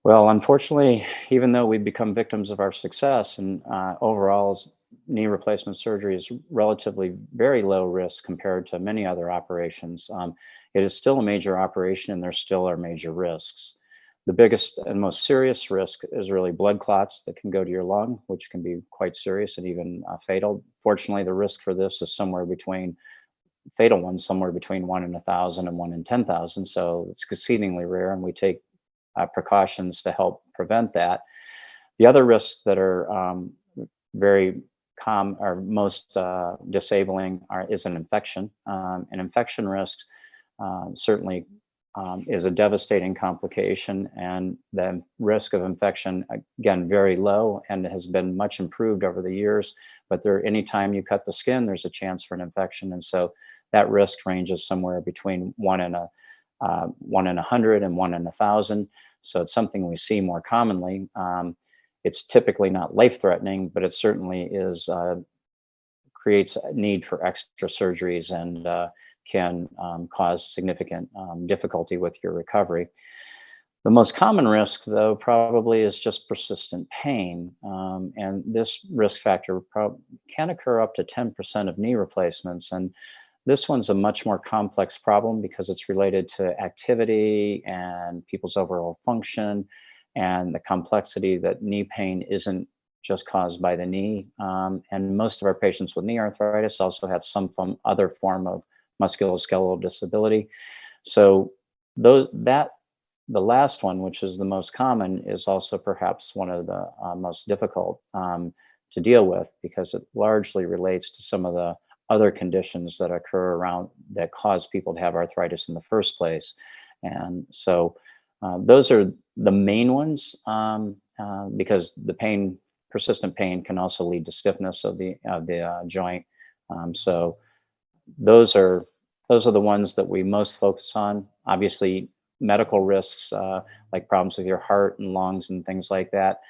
Well, unfortunately, even though we've become victims of our success and overall knee replacement surgery is relatively very low risk compared to many other operations, it is still a major operation and there still are major risks. The biggest and most serious risk is really blood clots that can go to your lung, which can be quite serious and even fatal. Fortunately, the risk for this is somewhere between fatal ones, somewhere between 1 in 1,000 and 1 in 10,000. So it's exceedingly rare, and we take precautions to help prevent that. The other risks that are very common or most disabling is an infection. And infection risks certainly is a devastating complication, and the risk of infection, again, very low and has been much improved over the years. But anytime you cut the skin, there's a chance for an infection. And so that risk ranges somewhere between 1 in 100 and 1 in 1,000. So it's something we see more commonly. It's typically not life-threatening, but it certainly is creates a need for extra surgeries and can cause significant difficulty with your recovery. The most common risk, though, probably is just persistent pain. And this risk factor can occur up to 10% of knee replacements. And this one's a much more complex problem because it's related to activity and people's overall function and the complexity that knee pain isn't just caused by the knee. And most of our patients with knee arthritis also have some other form of musculoskeletal disability. So the last one, which is the most common, is also perhaps one of the most difficult to deal with because it largely relates to some of the other conditions that occur around that cause people to have arthritis in the first place. And so those are the main ones because persistent pain can also lead to stiffness of the joint. So those are the ones that we most focus on. Obviously, medical risks like problems with your heart and lungs and things like that.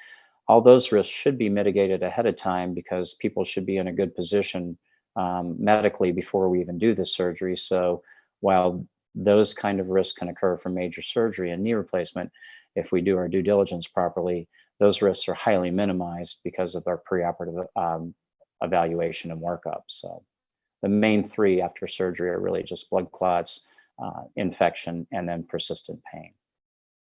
All those risks should be mitigated ahead of time because people should be in a good position medically before we even do the surgery. So while those kind of risks can occur from major surgery and knee replacement, if we do our due diligence properly, those risks are highly minimized because of our preoperative evaluation and workup. So the main three after surgery are really just blood clots, infection, and then persistent pain.